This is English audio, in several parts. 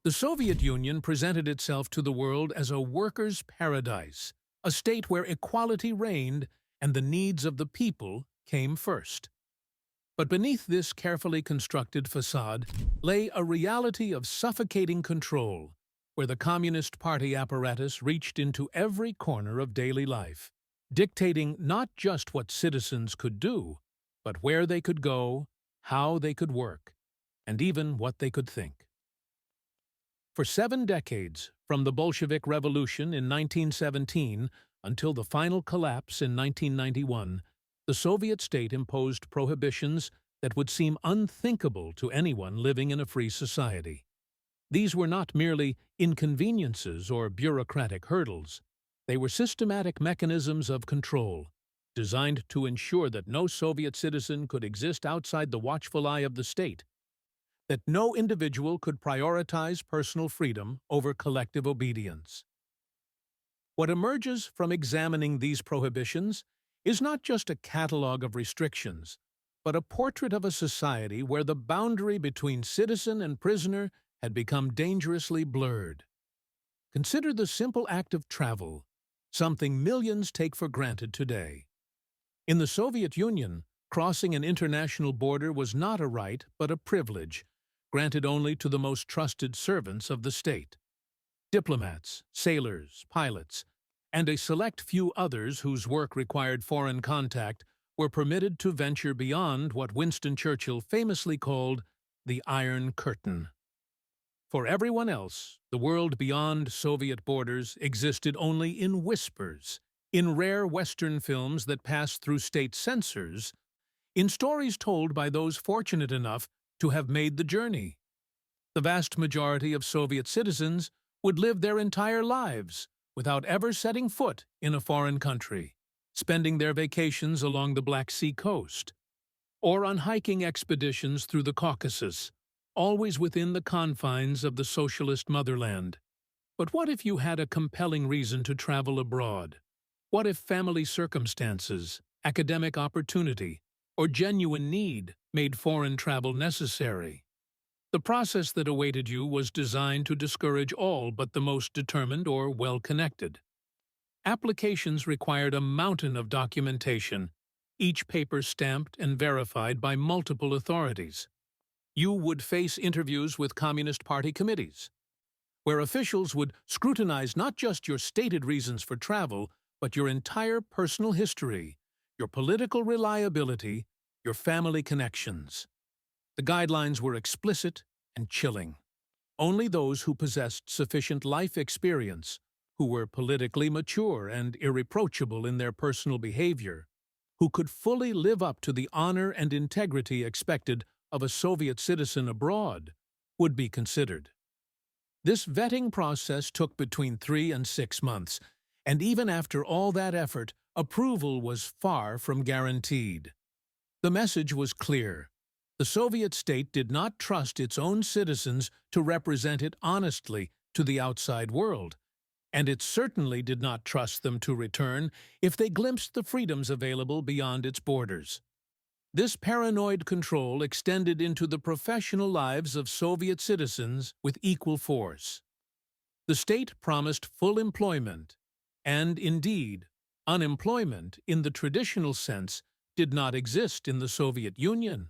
The Soviet Union presented itself to the world as a workers' paradise, a state where equality reigned and the needs of the people came first. But beneath this carefully constructed facade lay a reality of suffocating control, where the Communist Party apparatus reached into every corner of daily life, dictating not just what citizens could do, but where they could go, how they could work, and even what they could think. For 7 decades, from the Bolshevik Revolution in 1917 until the final collapse in 1991, the Soviet state imposed prohibitions that would seem unthinkable to anyone living in a free society. These were not merely inconveniences or bureaucratic hurdles. They were systematic mechanisms of control, designed to ensure that no Soviet citizen could exist outside the watchful eye of the state, that no individual could prioritize personal freedom over collective obedience. What emerges from examining these prohibitions is not just a catalogue of restrictions, but a portrait of a society where the boundary between citizen and prisoner had become dangerously blurred. Consider the simple act of travel, something millions take for granted today. In the Soviet Union, crossing an international border was not a right but a privilege, granted only to the most trusted servants of the state. Diplomats, sailors, pilots, and a select few others whose work required foreign contact were permitted to venture beyond what Winston Churchill famously called the Iron Curtain. For everyone else, the world beyond Soviet borders existed only in whispers, in rare Western films that passed through state censors, in stories told by those fortunate enough to have made the journey. The vast majority of Soviet citizens would live their entire lives without ever setting foot in a foreign country, spending their vacations along the Black Sea coast, or on hiking expeditions through the Caucasus, always within the confines of the socialist motherland. But what if you had a compelling reason to travel abroad? What if family circumstances, academic opportunity, or genuine need made foreign travel necessary? The process that awaited you was designed to discourage all but the most determined or well-connected. Applications required a mountain of documentation, each paper stamped and verified by multiple authorities. You would face interviews with Communist Party committees, where officials would scrutinize not just your stated reasons for travel, but your entire personal history, your political reliability, your family connections. The guidelines were explicit and chilling. Only those who possessed sufficient life experience, who were politically mature and irreproachable in their personal behavior, who could fully live up to the honor and integrity expected of a Soviet citizen abroad, would be considered. This vetting process took between 3 and 6 months, and even after all that effort, approval was far from guaranteed. The message was clear. The Soviet state did not trust its own citizens to represent it honestly to the outside world, and it certainly did not trust them to return if they glimpsed the freedoms available beyond its borders. This paranoid control extended into the professional lives of Soviet citizens with equal force. The state promised full employment, and indeed, unemployment in the traditional sense did not exist in the Soviet Union.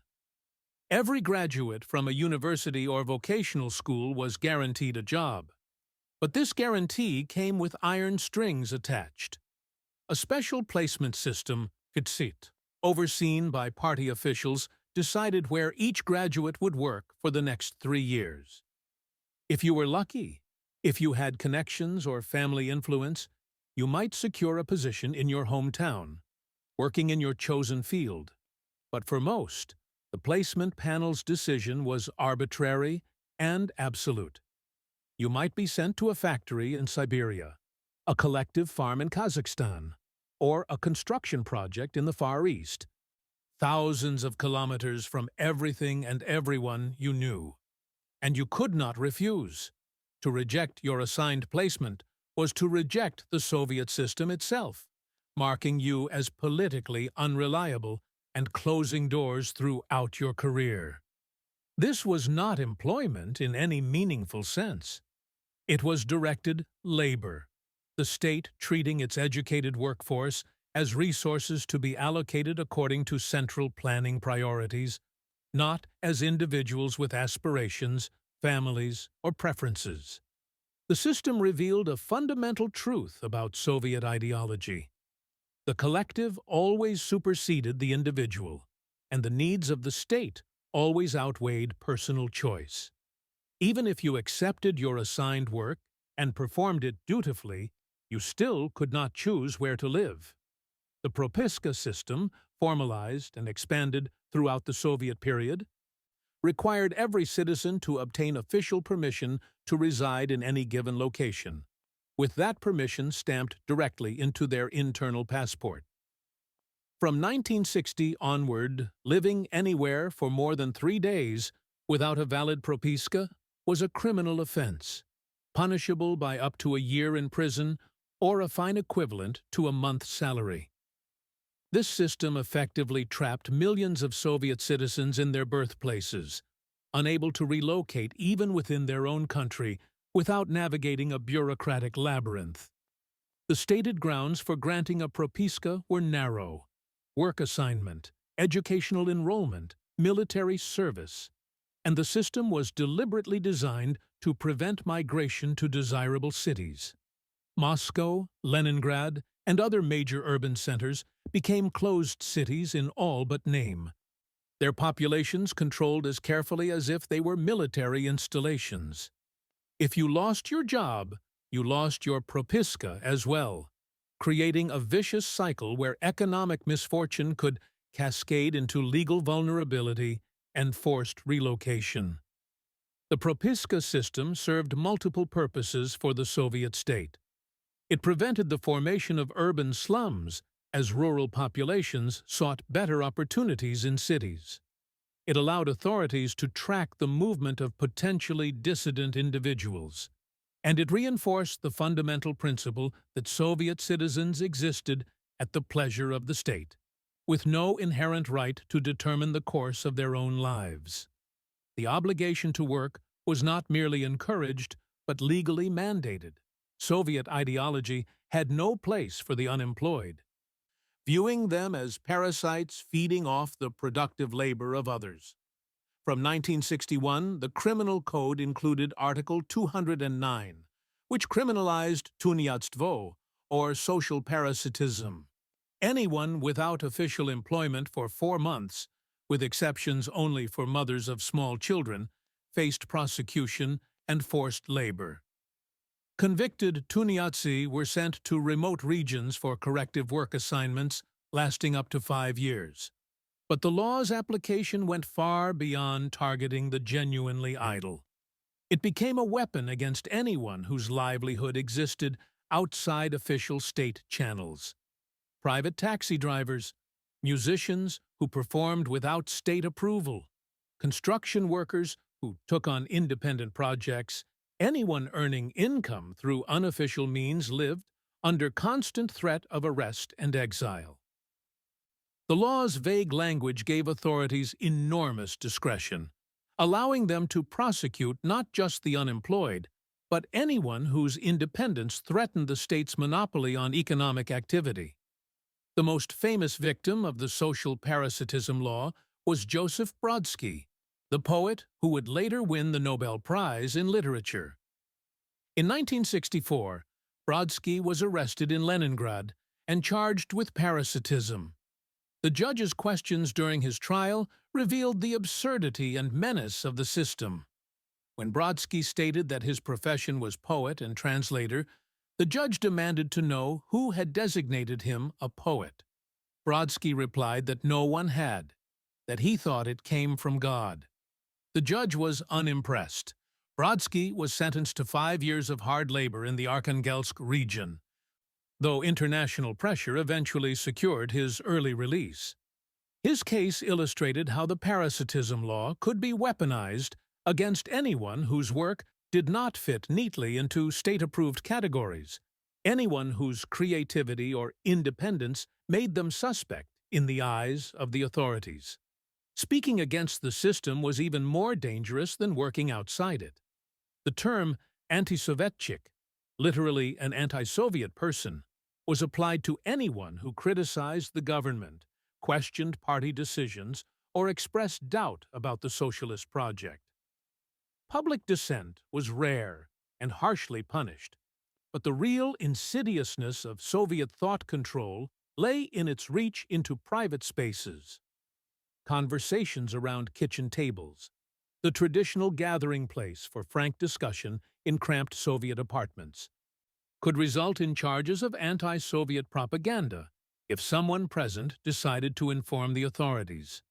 Every graduate from a university or vocational school was guaranteed a job. But this guarantee came with iron strings attached. A special placement system, Kitsit, overseen by party officials, decided where each graduate would work for the next 3 years. If you were lucky, if you had connections or family influence, you might secure a position in your hometown, working in your chosen field. But for most, the placement panel's decision was arbitrary and absolute. You might be sent to a factory in Siberia, a collective farm in Kazakhstan, or a construction project in the Far East, thousands of kilometers from everything and everyone you knew. And you could not refuse. To reject your assigned placement was to reject the Soviet system itself, marking you as politically unreliable and closing doors throughout your career. This was not employment in any meaningful sense. It was directed labor, the state treating its educated workforce as resources to be allocated according to central planning priorities, not as individuals with aspirations, families, or preferences. The system revealed a fundamental truth about Soviet ideology. The collective always superseded the individual, and the needs of the state always outweighed personal choice. Even if you accepted your assigned work and performed it dutifully, you still could not choose where to live. The Propiska system, formalized and expanded throughout the Soviet period, required every citizen to obtain official permission to reside in any given location, with that permission stamped directly into their internal passport. From 1960 onward, living anywhere for more than 3 days without a valid propiska was a criminal offense, punishable by up to a year in prison or a fine equivalent to a month's salary. This system effectively trapped millions of Soviet citizens in their birthplaces, unable to relocate even within their own country without navigating a bureaucratic labyrinth. The stated grounds for granting a propiska were narrow: work assignment, educational enrollment, military service, and the system was deliberately designed to prevent migration to desirable cities. Moscow, Leningrad, and other major urban centers became closed cities in all but name, their populations controlled as carefully as if they were military installations. If you lost your job, you lost your propiska as well, creating a vicious cycle where economic misfortune could cascade into legal vulnerability and forced relocation. The propiska system served multiple purposes for the Soviet state. It prevented the formation of urban slums as rural populations sought better opportunities in cities. It allowed authorities to track the movement of potentially dissident individuals, and it reinforced the fundamental principle that Soviet citizens existed at the pleasure of the state, with no inherent right to determine the course of their own lives. The obligation to work was not merely encouraged, but legally mandated. Soviet ideology had no place for the unemployed, viewing them as parasites feeding off the productive labor of others. From 1961, the criminal code included Article 209, which criminalized tuniatstvo, or social parasitism. Anyone without official employment for 4 months, with exceptions only for mothers of small children, faced prosecution and forced labor. Convicted tuniatsi were sent to remote regions for corrective work assignments lasting up to 5 years. But the law's application went far beyond targeting the genuinely idle. It became a weapon against anyone whose livelihood existed outside official state channels. Private taxi drivers, musicians who performed without state approval, construction workers who took on independent projects, anyone earning income through unofficial means lived under constant threat of arrest and exile. The law's vague language gave authorities enormous discretion, allowing them to prosecute not just the unemployed, but anyone whose independence threatened the state's monopoly on economic activity. The most famous victim of the social parasitism law was Joseph Brodsky, the poet who would later win the Nobel Prize in Literature. In 1964, Brodsky was arrested in Leningrad and charged with parasitism. The judge's questions during his trial revealed the absurdity and menace of the system. When Brodsky stated that his profession was poet and translator, the judge demanded to know who had designated him a poet. Brodsky replied that no one had, that he thought it came from God. The judge was unimpressed. Brodsky was sentenced to 5 years of hard labor in the Arkhangelsk region, though international pressure eventually secured his early release. His case illustrated how the parasitism law could be weaponized against anyone whose work did not fit neatly into state-approved categories, anyone whose creativity or independence made them suspect in the eyes of the authorities. Speaking against the system was even more dangerous than working outside it. The term anti-Sovietchik, literally an anti-Soviet person, was applied to anyone who criticized the government, questioned party decisions, or expressed doubt about the socialist project. Public dissent was rare and harshly punished, but the real insidiousness of Soviet thought control lay in its reach into private spaces. Conversations around kitchen tables, the traditional gathering place for frank discussion in cramped Soviet apartments, could result in charges of anti-Soviet propaganda if someone present decided to inform the authorities.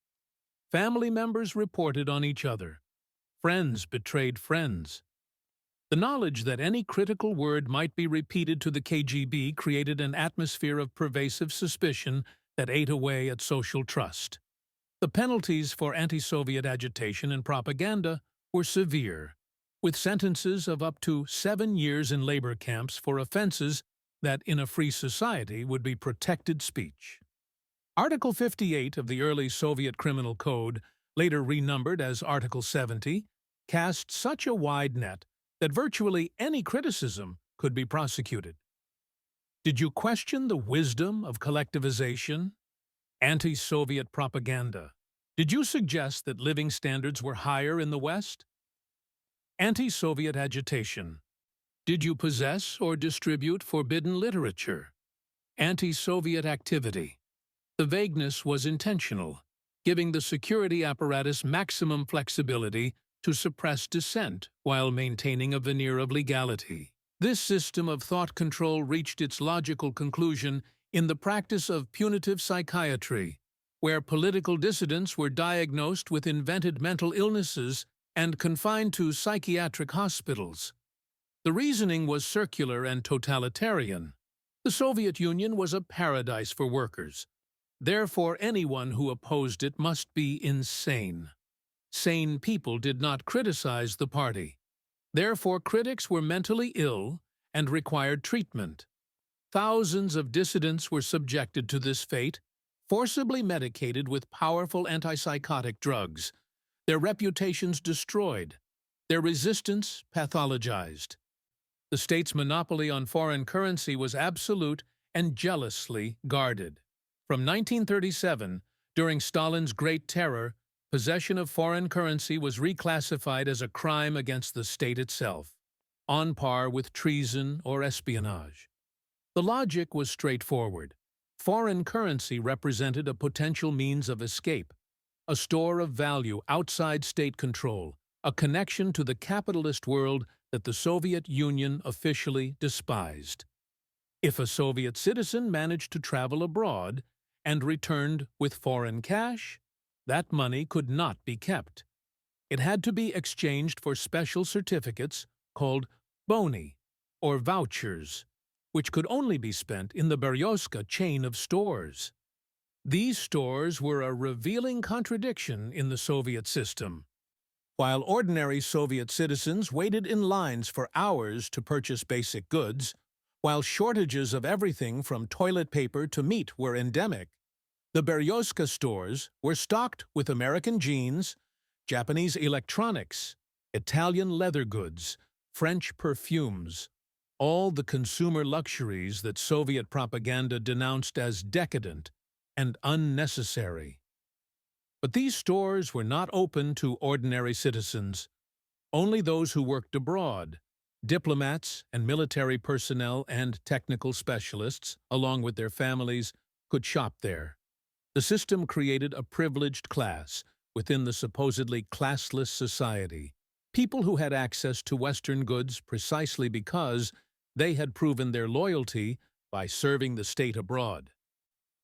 Family members reported on each other. Friends betrayed friends. The knowledge that any critical word might be repeated to the KGB created an atmosphere of pervasive suspicion that ate away at social trust. The penalties for anti-Soviet agitation and propaganda were severe, with sentences of up to 7 years in labor camps for offenses that in a free society would be protected speech. Article 58 of the early Soviet Criminal Code, later renumbered as Article 70, cast such a wide net that virtually any criticism could be prosecuted. Did you question the wisdom of collectivization? Anti-Soviet propaganda. Did you suggest that living standards were higher in the West? Anti-Soviet agitation. Did you possess or distribute forbidden literature? Anti-Soviet activity. The vagueness was intentional, giving the security apparatus maximum flexibility to suppress dissent while maintaining a veneer of legality. This system of thought control reached its logical conclusion in the practice of punitive psychiatry, where political dissidents were diagnosed with invented mental illnesses and confined to psychiatric hospitals. The reasoning was circular and totalitarian. The Soviet Union was a paradise for workers. Therefore, anyone who opposed it must be insane. Sane people did not criticize the party. Therefore, critics were mentally ill and required treatment. Thousands of dissidents were subjected to this fate, forcibly medicated with powerful antipsychotic drugs, their reputations destroyed, their resistance pathologized. The state's monopoly on foreign currency was absolute and jealously guarded. From 1937, during Stalin's Great Terror, possession of foreign currency was reclassified as a crime against the state itself, on par with treason or espionage. The logic was straightforward. Foreign currency represented a potential means of escape, a store of value outside state control, a connection to the capitalist world that the Soviet Union officially despised. If a Soviet citizen managed to travel abroad and returned with foreign cash, that money could not be kept. It had to be exchanged for special certificates called boni, or vouchers, which could only be spent in the Berezka chain of stores. These stores were a revealing contradiction in the Soviet system. While ordinary Soviet citizens waited in lines for hours to purchase basic goods, while shortages of everything from toilet paper to meat were endemic, the Berezka stores were stocked with American jeans, Japanese electronics, Italian leather goods, French perfumes, all the consumer luxuries that Soviet propaganda denounced as decadent and unnecessary. But these stores were not open to ordinary citizens. Only those who worked abroad, diplomats and military personnel and technical specialists, along with their families, could shop there. The system created a privileged class within the supposedly classless society, people who had access to Western goods precisely because they had proven their loyalty by serving the state abroad.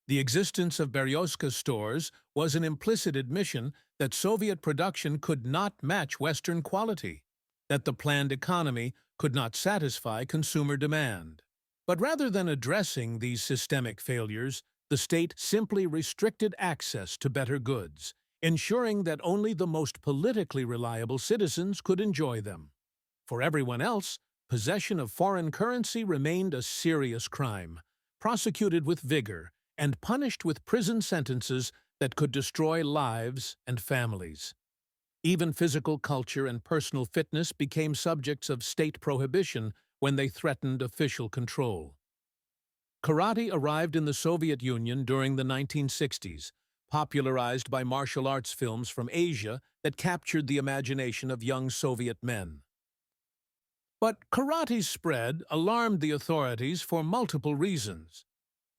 The existence of Berezka stores was an implicit admission that Soviet production could not match Western quality, that the planned economy could not satisfy consumer demand. But rather than addressing these systemic failures, the state simply restricted access to better goods, ensuring that only the most politically reliable citizens could enjoy them. For everyone else, possession of foreign currency remained a serious crime, prosecuted with vigor, and punished with prison sentences that could destroy lives and families. Even physical culture and personal fitness became subjects of state prohibition when they threatened official control. Karate arrived in the Soviet Union during the 1960s, popularized by martial arts films from Asia that captured the imagination of young Soviet men. But karate's spread alarmed the authorities for multiple reasons.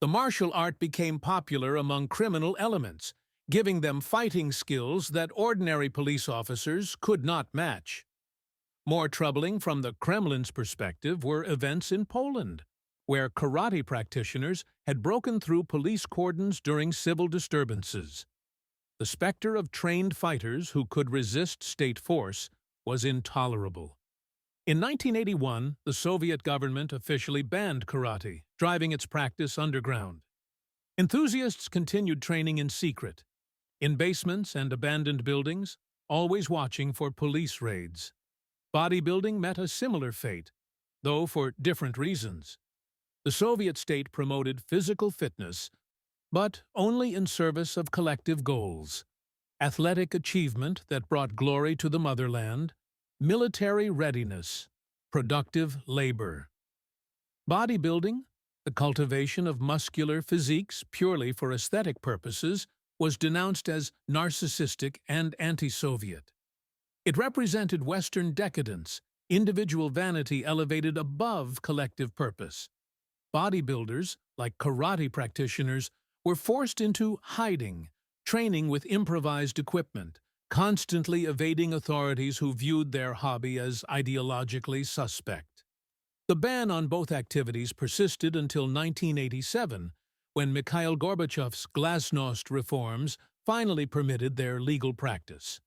The martial art became popular among criminal elements, giving them fighting skills that ordinary police officers could not match. More troubling from the Kremlin's perspective were events in Poland, where karate practitioners had broken through police cordons during civil disturbances. The specter of trained fighters who could resist state force was intolerable. In 1981, the Soviet government officially banned karate, driving its practice underground. Enthusiasts continued training in secret, in basements and abandoned buildings, always watching for police raids. Bodybuilding met a similar fate, though for different reasons. The Soviet state promoted physical fitness, but only in service of collective goals: athletic achievement that brought glory to the motherland, military readiness, productive labor. Bodybuilding, the cultivation of muscular physiques purely for aesthetic purposes, was denounced as narcissistic and anti-Soviet. It represented Western decadence, individual vanity elevated above collective purpose. Bodybuilders, like karate practitioners, were forced into hiding, training with improvised equipment, constantly evading authorities who viewed their hobby as ideologically suspect. The ban on both activities persisted until 1987, when Mikhail Gorbachev's glasnost reforms finally permitted their legal practice.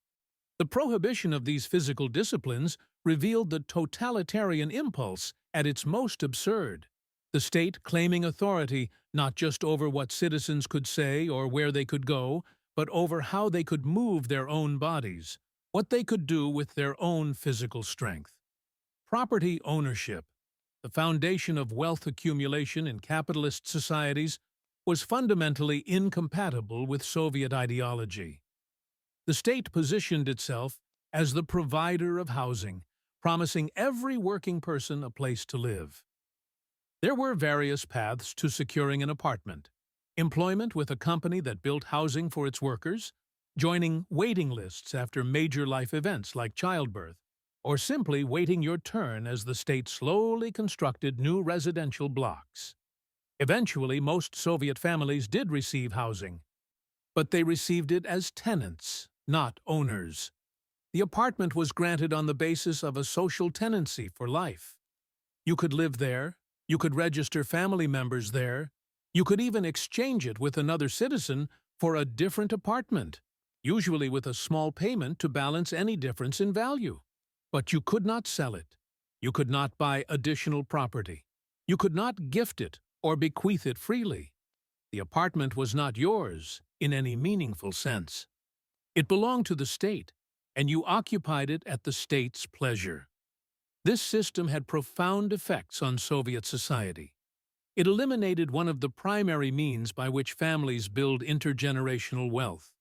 The prohibition of these physical disciplines revealed the totalitarian impulse at its most absurd, the state claiming authority not just over what citizens could say or where they could go, but over how they could move their own bodies, what they could do with their own physical strength. Property ownership, the foundation of wealth accumulation in capitalist societies, was fundamentally incompatible with Soviet ideology. The state positioned itself as the provider of housing, promising every working person a place to live. There were various paths to securing an apartment: employment with a company that built housing for its workers, joining waiting lists after major life events like childbirth, or simply waiting your turn as the state slowly constructed new residential blocks. Eventually, most Soviet families did receive housing, but they received it as tenants, not owners. The apartment was granted on the basis of a social tenancy for life. You could live there, you could register family members there, you could even exchange it with another citizen for a different apartment, usually with a small payment to balance any difference in value. But you could not sell it. You could not buy additional property. You could not gift it or bequeath it freely. The apartment was not yours in any meaningful sense. It belonged to the state, and you occupied it at the state's pleasure. This system had profound effects on Soviet society. It eliminated one of the primary means by which families build intergenerational wealth.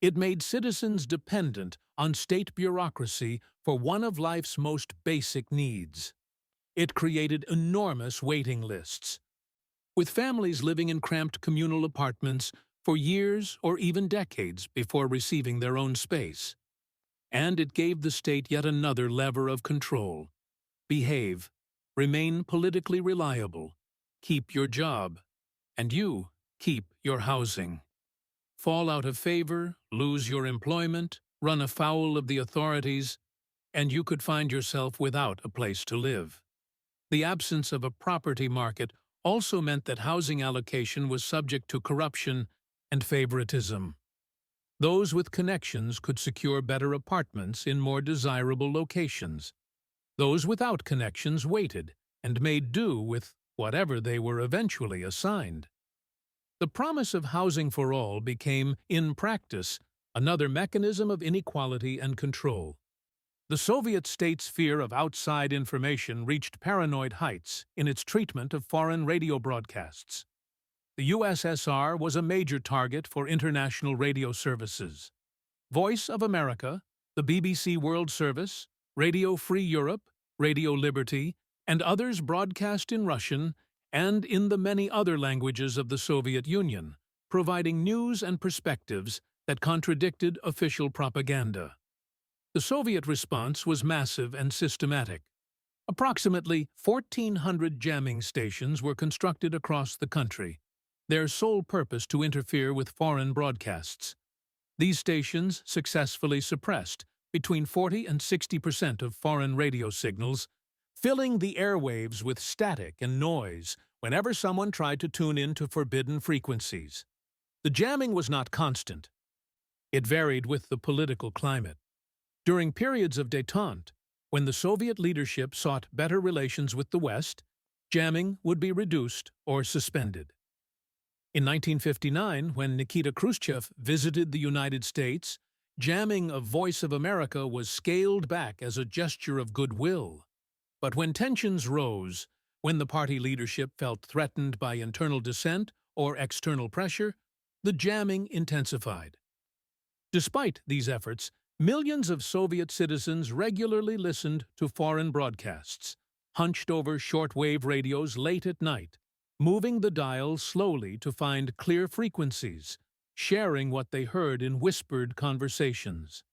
It made citizens dependent on state bureaucracy for one of life's most basic needs. It created enormous waiting lists, with families living in cramped communal apartments for years or even decades before receiving their own space. And it gave the state yet another lever of control: behave, remain politically reliable, keep your job, and you keep your housing. Fall out of favor, lose your employment, run afoul of the authorities, and you could find yourself without a place to live. The absence of a property market also meant that housing allocation was subject to corruption and favoritism. Those with connections could secure better apartments in more desirable locations. Those without connections waited and made do with whatever they were eventually assigned. The promise of housing for all became, in practice, another mechanism of inequality and control. The Soviet state's fear of outside information reached paranoid heights in its treatment of foreign radio broadcasts. the USSR was a major target for international radio services. Voice of America, the BBC World Service, Radio Free Europe, Radio Liberty, and others broadcast in Russian and in the many other languages of the Soviet Union, providing news and perspectives that contradicted official propaganda. The Soviet response was massive and systematic. Approximately 1,400 jamming stations were constructed across the country, their sole purpose to interfere with foreign broadcasts. These stations successfully suppressed between 40 and 60% of foreign radio signals, filling the airwaves with static and noise whenever someone tried to tune in to forbidden frequencies. The jamming was not constant. It varied with the political climate. During periods of détente, when the Soviet leadership sought better relations with the West, jamming would be reduced or suspended. In 1959, when Nikita Khrushchev visited the United States, jamming of Voice of America was scaled back as a gesture of goodwill. But when tensions rose, when the party leadership felt threatened by internal dissent or external pressure, the jamming intensified. Despite these efforts, millions of Soviet citizens regularly listened to foreign broadcasts, hunched over shortwave radios late at night, moving the dial slowly to find clear frequencies, sharing what they heard in whispered conversations.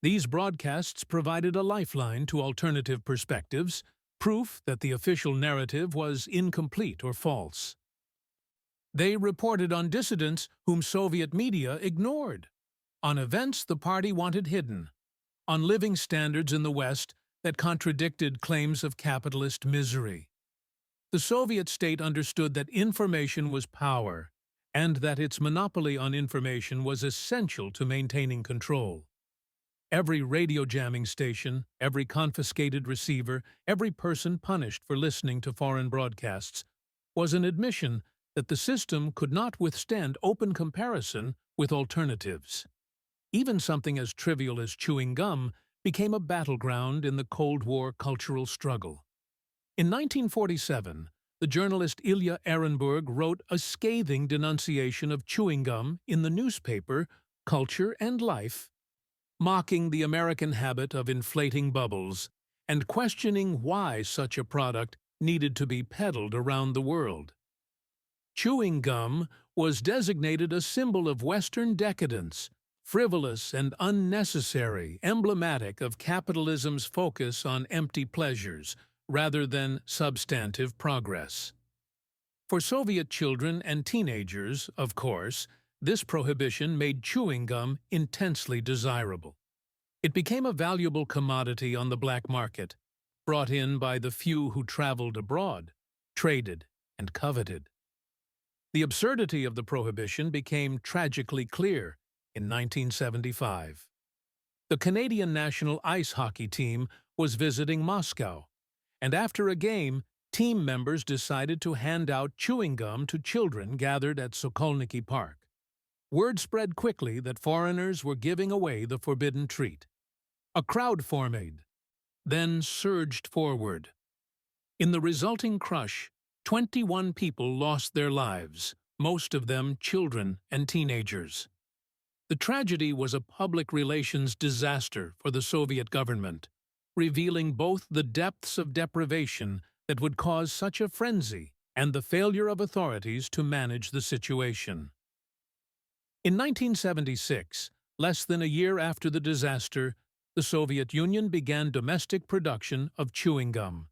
These broadcasts provided a lifeline to alternative perspectives, proof that the official narrative was incomplete or false. They reported on dissidents whom Soviet media ignored, on events the party wanted hidden, on living standards in the West that contradicted claims of capitalist misery. The Soviet state understood that information was power, and that its monopoly on information was essential to maintaining control. Every radio jamming station, every confiscated receiver, every person punished for listening to foreign broadcasts was an admission that the system could not withstand open comparison with alternatives. Even something as trivial as chewing gum became a battleground in the Cold War cultural struggle. In 1947, the journalist Ilya Ehrenburg wrote a scathing denunciation of chewing gum in the newspaper Culture and Life, mocking the American habit of inflating bubbles and questioning why such a product needed to be peddled around the world. Chewing gum was designated a symbol of Western decadence, frivolous and unnecessary, emblematic of capitalism's focus on empty pleasures rather than substantive progress. For Soviet children and teenagers, of course, this prohibition made chewing gum intensely desirable. It became a valuable commodity on the black market, brought in by the few who traveled abroad, traded, and coveted. The absurdity of the prohibition became tragically clear in 1975. The Canadian national ice hockey team was visiting Moscow, and after a game, team members decided to hand out chewing gum to children gathered at Sokolniki Park. Word spread quickly that foreigners were giving away the forbidden treat. A crowd formed, then surged forward. In the resulting crush, 21 people lost their lives, most of them children and teenagers. The tragedy was a public relations disaster for the Soviet government, revealing both the depths of deprivation that would cause such a frenzy and the failure of authorities to manage the situation. In 1976, less than a year after the disaster, the Soviet Union began domestic production of chewing gum.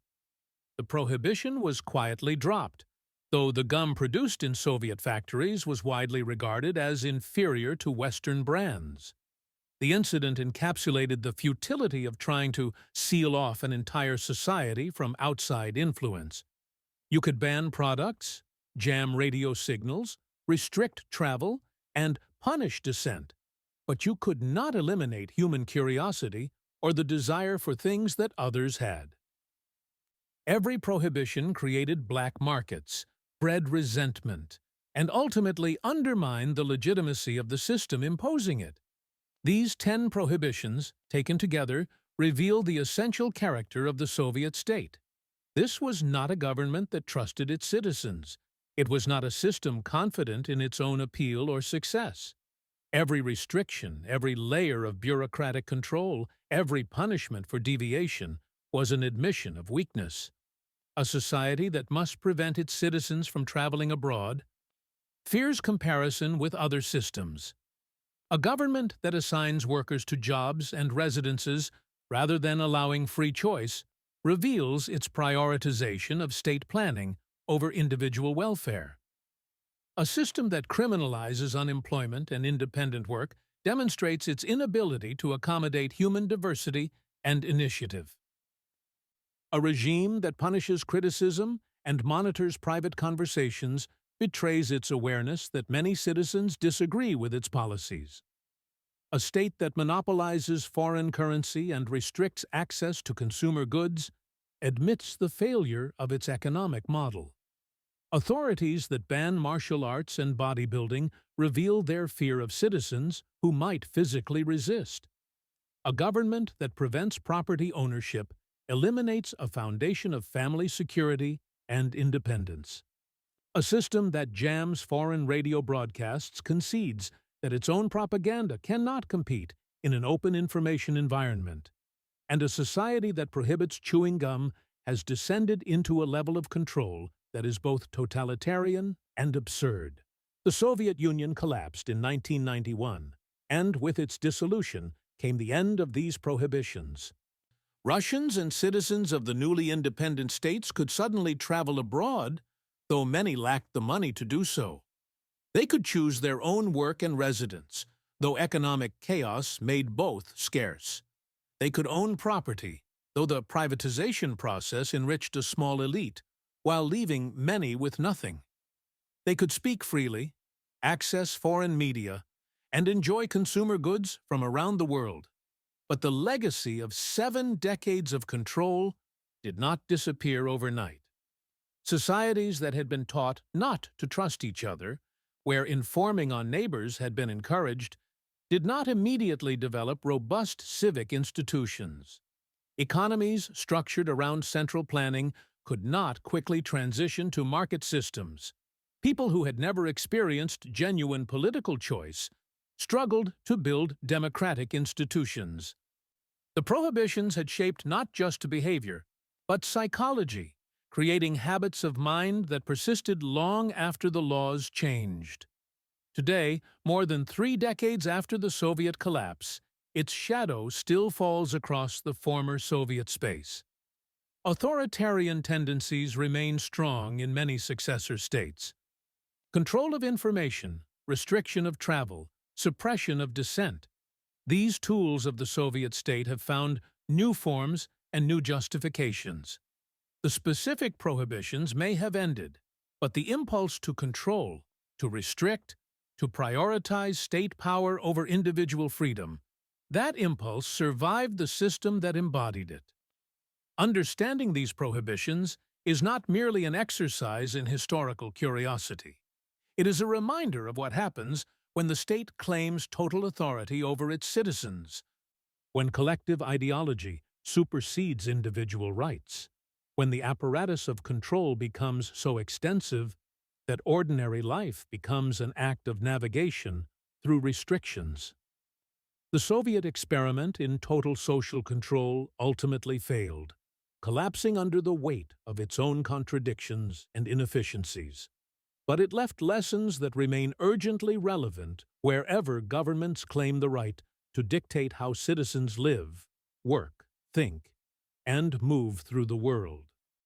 The prohibition was quietly dropped, though the gum produced in Soviet factories was widely regarded as inferior to Western brands. The incident encapsulated the futility of trying to seal off an entire society from outside influence. You could ban products, jam radio signals, restrict travel, and punish dissent, but you could not eliminate human curiosity or the desire for things that others had. Every prohibition created black markets, bred resentment, and ultimately undermined the legitimacy of the system imposing it. These 10 prohibitions, taken together, reveal the essential character of the Soviet state. This was not a government that trusted its citizens. It was not a system confident in its own appeal or success. Every restriction, every layer of bureaucratic control, every punishment for deviation was an admission of weakness. A society that must prevent its citizens from traveling abroad fears comparison with other systems. A government that assigns workers to jobs and residences rather than allowing free choice reveals its prioritization of state planning over individual welfare. A system that criminalizes unemployment and independent work demonstrates its inability to accommodate human diversity and initiative. A regime that punishes criticism and monitors private conversations betrays its awareness that many citizens disagree with its policies. A state that monopolizes foreign currency and restricts access to consumer goods admits the failure of its economic model. Authorities that ban martial arts and bodybuilding reveal their fear of citizens who might physically resist. A government that prevents property ownership eliminates a foundation of family security and independence. A system that jams foreign radio broadcasts concedes that its own propaganda cannot compete in an open information environment. And a society that prohibits chewing gum has descended into a level of control that is both totalitarian and absurd. The Soviet Union collapsed in 1991, and with its dissolution came the end of these prohibitions. Russians and citizens of the newly independent states could suddenly travel abroad, though many lacked the money to do so. They could choose their own work and residence, though economic chaos made both scarce. They could own property, though the privatization process enriched a small elite, while leaving many with nothing. They could speak freely, access foreign media, and enjoy consumer goods from around the world. But the legacy of 7 decades of control did not disappear overnight. Societies that had been taught not to trust each other, where informing on neighbors had been encouraged, did not immediately develop robust civic institutions. Economies structured around central planning could not quickly transition to market systems. People who had never experienced genuine political choice struggled to build democratic institutions. The prohibitions had shaped not just behavior, but psychology, creating habits of mind that persisted long after the laws changed. Today, more than 3 decades after the Soviet collapse, its shadow still falls across the former Soviet space. Authoritarian tendencies remain strong in many successor states. Control of information, restriction of travel, suppression of dissent. These tools of the Soviet state have found new forms and new justifications. The specific prohibitions may have ended, but the impulse to control, to restrict, to prioritize state power over individual freedom, that impulse survived the system that embodied it. Understanding these prohibitions is not merely an exercise in historical curiosity. It is a reminder of what happens when the state claims total authority over its citizens, when collective ideology supersedes individual rights, when the apparatus of control becomes so extensive that ordinary life becomes an act of navigation through restrictions. The Soviet experiment in total social control ultimately failed, collapsing under the weight of its own contradictions and inefficiencies. But it left lessons that remain urgently relevant wherever governments claim the right to dictate how citizens live, work, think, and move through the world.